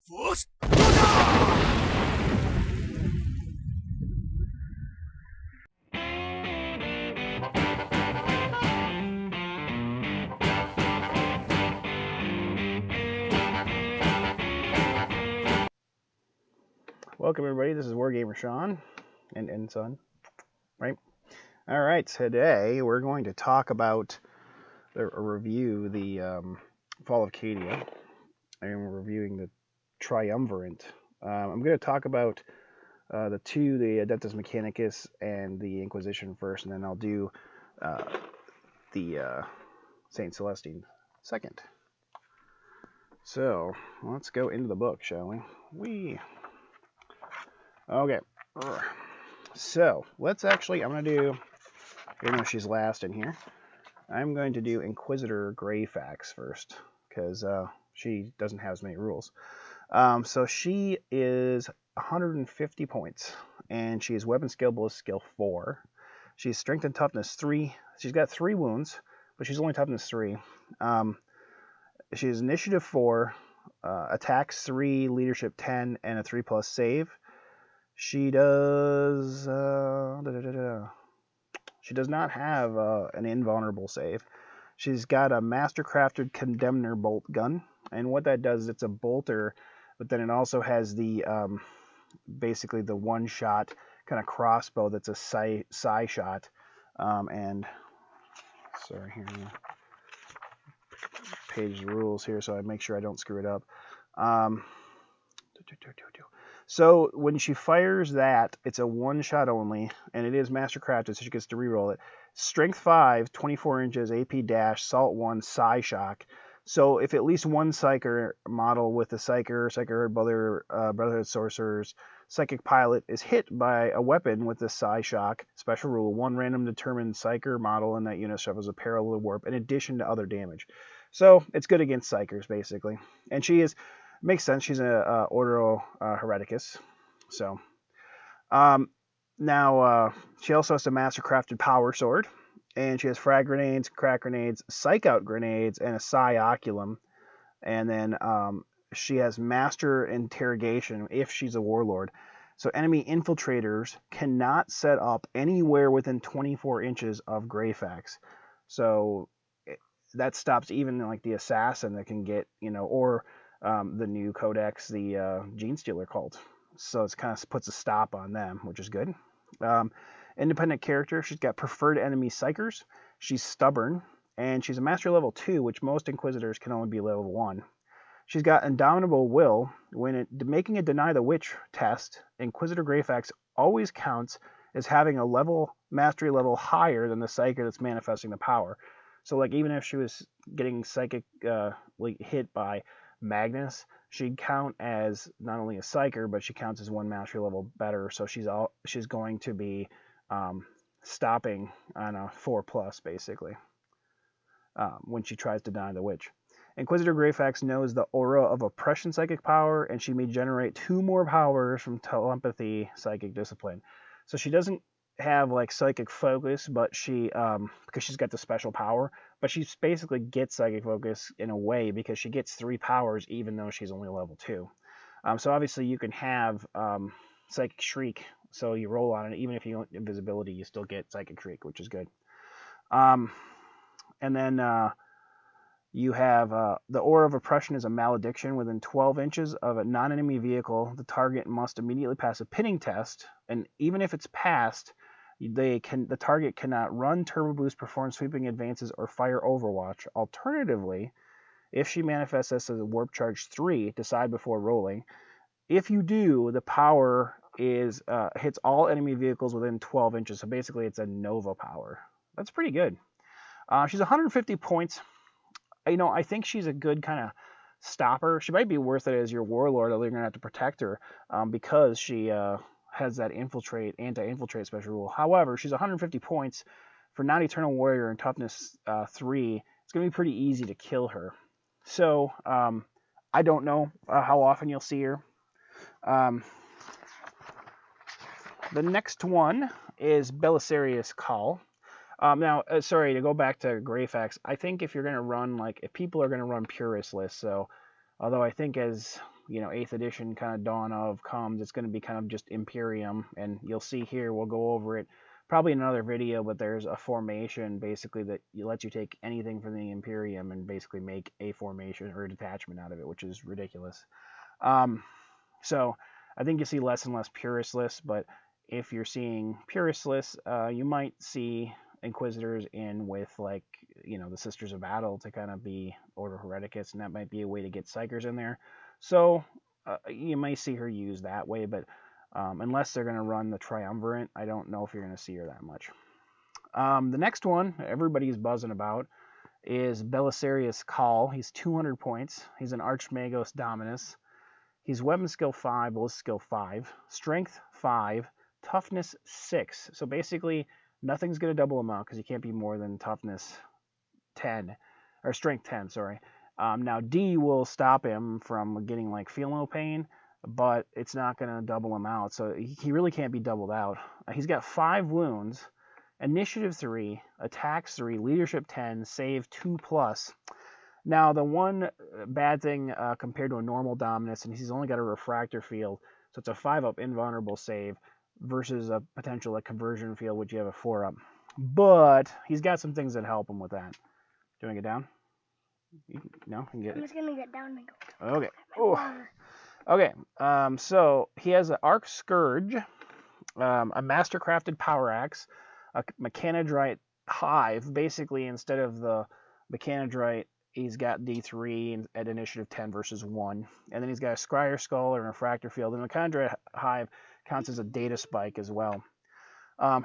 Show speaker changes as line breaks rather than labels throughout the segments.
Force.
Welcome everybody, this is Wargamer Shawn and son, right? Alright, today we're going to talk about review the Fall of CADIA, and we're reviewing the Triumvirate. I'm going to talk about the Adeptus Mechanicus and the Inquisition first, and then I'll do the Saint Celestine second. So, let's go into the book, shall we? Okay, so let's actually, I'm going to do, even though she's last in here, I'm going to do Inquisitor Greyfax first, because she doesn't have as many rules. So she is 150 points, and she is Weapon Skill, Ballistic Skill 4. She's Strength and Toughness 3. She's got 3 wounds, but she's only Toughness 3. She has Initiative 4, Attacks 3, Leadership 10, and a 3+ save. She does she does not have an invulnerable save. She's got a Mastercrafted Condemner bolt gun, and what that does is it's a bolter, but then it also has the basically the one-shot kind of crossbow that's a psi shot. And sorry, here page rules here, so I make sure I don't screw it up. So when she fires that, it's a one-shot only, and it is Mastercrafted, so she gets to reroll it. Strength 5, 24 inches, AP dash, Salt 1, Psi Shock. So if at least one Psyker model with a Psyker, Brotherhood Sorcerers, Psychic Pilot is hit by a weapon with the Psi Shock, special rule, one random determined Psyker model in that unit suffers a parallel warp in addition to other damage. So it's good against Psykers, basically. And she is... Makes sense. She's a Ordo Hereticus. So, now she also has a Mastercrafted Power Sword, and she has Frag Grenades, Crack Grenades, Psych Out Grenades, and a Psi Oculum. And then she has Master Interrogation if she's a Warlord. So enemy infiltrators cannot set up anywhere within 24 inches of Greyfax. So that stops even like the Assassin that can get, or the new Codex, the Gene Stealer cult. So it kind of puts a stop on them, which is good. Independent character, she's got Preferred Enemy Psychers. She's Stubborn, and she's a Mastery level 2, which most Inquisitors can only be level 1. She's got Indomitable Will. When making a Deny the Witch test, Inquisitor Greyfax always counts as having a Mastery level higher than the Psyker that's manifesting the power. So like even if she was getting psychic hit by Magnus, she'd count as not only a Psyker, but she counts as 1 Mastery level better. So she's going to be stopping on a 4+ basically when she tries to deny the witch. Inquisitor Greyfax knows the Aura of Oppression psychic power, and she may generate 2 more powers from Telepathy Psychic Discipline. So she doesn't have like Psychic Focus, but she because she's got the special power, but she basically gets Psychic Focus in a way because she gets 3 powers even though she's only level 2. So obviously you can have Psychic Shriek, so you roll on it, even if you don't have invisibility, you still get Psychic Shriek, which is good. And then you have the Aura of Oppression is a malediction within 12 inches of a non-enemy vehicle. The target must immediately pass a pinning test, and even if it's passed, the target cannot run, turbo boost, perform sweeping advances, or fire Overwatch. Alternatively, if she manifests this as a Warp Charge 3, decide before rolling. If you do, the power is hits all enemy vehicles within 12 inches. So basically, it's a Nova power. That's pretty good. She's 150 points. I think she's a good kind of stopper. She might be worth it as your Warlord, although you're going to have to protect her because she has that anti-infiltrate special rule. However, she's 150 points for non-Eternal Warrior and Toughness 3. It's going to be pretty easy to kill her. So, I don't know how often you'll see her. The next one is Belisarius Call. Now, sorry, to go back to Greyfax, I think if you're going to run, if people are going to run Purist lists, so, although I think as you know, 8th edition kind of Dawn of comes, it's going to be kind of just Imperium, and you'll see here, we'll go over it probably in another video, but there's a formation basically that lets you take anything from the Imperium and basically make a formation or a detachment out of it, which is ridiculous. So I think you see less and less Purist lists, but if you're seeing Purist lists, you might see Inquisitors in with, like, you know, the Sisters of Battle to kind of be Order Hereticus, and that might be a way to get Psychers in there. So you may see her used that way, but unless they're going to run the Triumvirate, I don't know if you're going to see her that much. The next one everybody's buzzing about is Belisarius Call. He's 200 points. He's an Archmagos Dominus. He's Weapon Skill 5, Ballistic Skill 5, Strength 5, Toughness 6. So basically, nothing's going to double him out because he can't be more than Toughness 10, or Strength 10, sorry. Now, D will stop him from getting, like, Feel No Pain, but it's not going to double him out, so he really can't be doubled out. He's got 5 wounds, Initiative 3, Attacks 3, Leadership 10, Save 2+. Now, the one bad thing compared to a normal Dominus, and he's only got a Refractor field, so it's a 5-up invulnerable save versus a potential, like, Conversion field, which you have a 4-up. But he's got some things that help him with that. Do you want to get down? No? You can get
I'm just going to get down and go.
Okay. Oh. Okay. So he has an Arc Scourge, a Mastercrafted Power Axe, a Mechanodrite Hive. Basically, instead of the Mechanodrite, he's got D3 at Initiative 10 versus 1. And then he's got a Scryer Skull and a Refractor Field. And the Mechanodrite Hive counts as a Data Spike as well.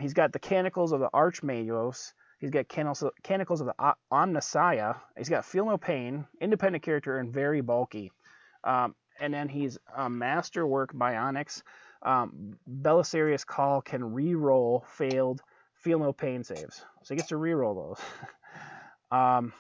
He's got the Canicles of the Archmagos. He's got Canicles of the Omnissiah. He's got Feel No Pain, Independent Character, and Very Bulky. And then he's Masterwork Bionics. Belisarius Call can re-roll failed Feel No Pain saves. So he gets to re-roll those.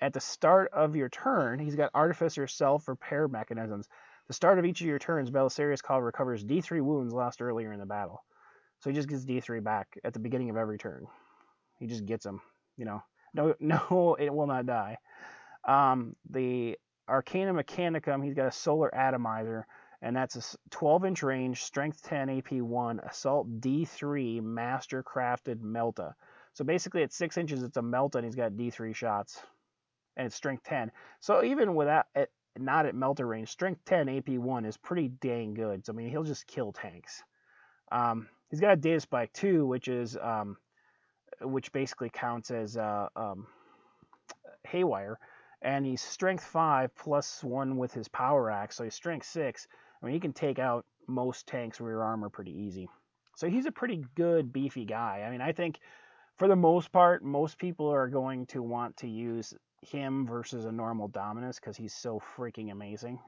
At the start of your turn, he's got Artificer Self-Repair Mechanisms. The start of each of your turns, Belisarius Call recovers D3 wounds lost earlier in the battle. So he just gets D3 back at the beginning of every turn. He just gets them, you know. No, it will not die. The Arcana Mechanicum, he's got a Solar Atomizer, and that's a 12-inch range, Strength 10, AP 1, Assault D3, Mastercrafted Melta. So basically at 6 inches, it's a Melta, and he's got D3 shots, and it's Strength 10. So even without it, not at Melta range, Strength 10, AP 1 is pretty dang good. So, I mean, he'll just kill tanks. He's got a Data Spike too, which is which basically counts as Haywire, and he's Strength 5 plus 1 with his Power Axe, so he's Strength 6. I mean, he can take out most tanks' rear armor pretty easy. So he's a pretty good, beefy guy. I mean, I think for the most part, most people are going to want to use him versus a normal Dominus because he's so freaking amazing.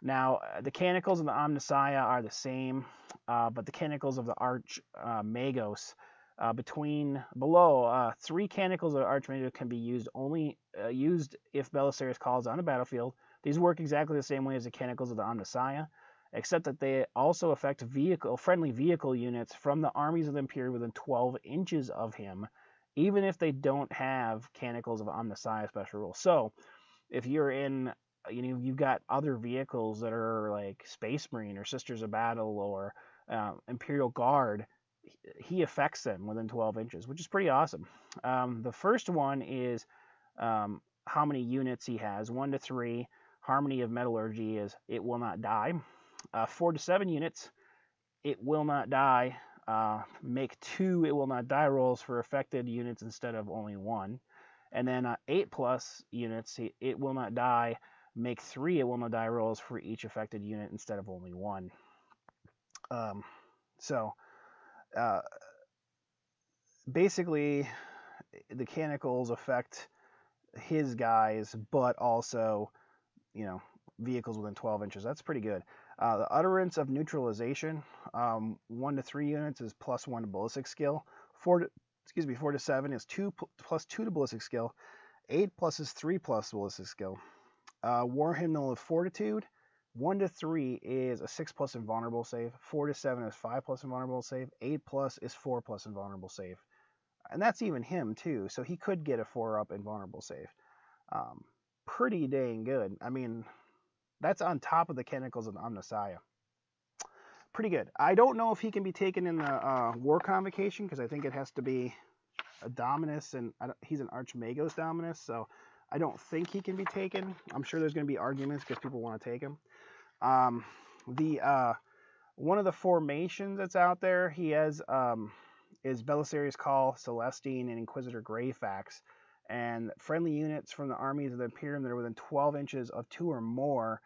Now, the Canicles of the Omnissiah are the same, but the Canicles of the Archmagos, below 3 Canicles of Archmagos can be used used if Belisarius Call is on the battlefield. These work exactly the same way as the Canicles of the Omnissiah, except that they also affect friendly vehicle units from the armies of the Imperium within 12 inches of him, even if they don't have Canicles of Omnissiah special rules. So, if you're in, you know, you've got other vehicles that are like Space Marine or Sisters of Battle or Imperial Guard, he affects them within 12 inches, which is pretty awesome. The first one is how many units he has. 1 to 3. Harmony of Metallurgy is it will not die. 4 to 7 units, it will not die. Make 2 it will not die rolls for affected units instead of only 1. And then 8+ units, it will not die. Make 3 it will not die rolls for each affected unit instead of only 1. Basically, the Canicles affect his guys, but also, you know, vehicles within 12 inches. That's pretty good. The Utterance of Neutralization, 1 to 3 units is +1 to ballistic skill. 4 to 7 is 2 plus 2 to ballistic skill. 8+ is 3+ ballistic skill. War Hymnal of Fortitude, 1 to 3 is a 6+ invulnerable save. 4 to 7 is 5+ invulnerable save. 8+ is 4+ invulnerable save. And that's even him too, so he could get a 4-up invulnerable save. Pretty dang good. I mean, That's on top of the Chemicals of Omnissiah. Pretty good. I don't know if he can be taken in the War Convocation, because I think it has to be a Dominus, and he's an Archmagos Dominus, so I don't think he can be taken. I'm sure there's going to be arguments because people want to take him. One of the formations that's out there, he has is Belisarius Call, Celestine, and Inquisitor Greyfax. And friendly units from the armies of the Imperium that are within 12 inches of 2 or more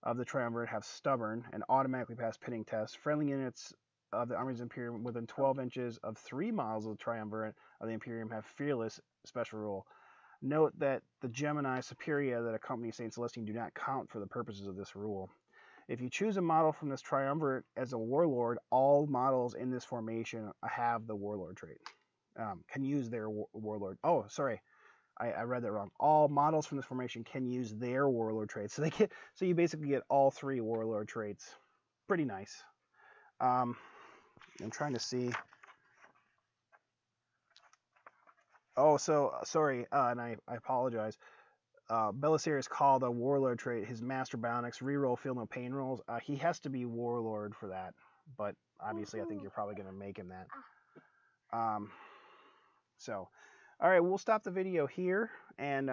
of the Triumvirate have Stubborn and automatically pass pinning tests. Friendly units of the armies of the Imperium within 12 inches of 3 miles of the Triumvirate of the Imperium have Fearless special rule. Note that the Gemini Superia that accompany Saint Celestine do not count for the purposes of this rule. If you choose a model from this Triumvirate as a Warlord, all models in this formation have the Warlord trait. Can use their Warlord. Oh, sorry. I read that wrong. All models from this formation can use their Warlord traits. So you basically get all 3 Warlord traits. Pretty nice. I'm trying to see. Oh, so sorry, and I apologize. Belisarius Call, the Warlord trait, his Master Bionics, reroll Feel No Pain rolls. He has to be Warlord for that, but obviously I think you're probably going to make him that. All right, we'll stop the video here, and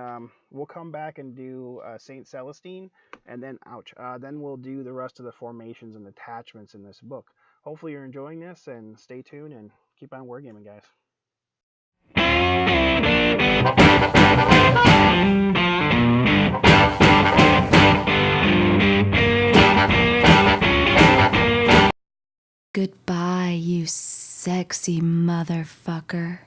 we'll come back and do Saint Celestine, and then, then we'll do the rest of the formations and attachments in this book. Hopefully you're enjoying this, and stay tuned, and keep on wargaming, guys.
Goodbye, you sexy motherfucker.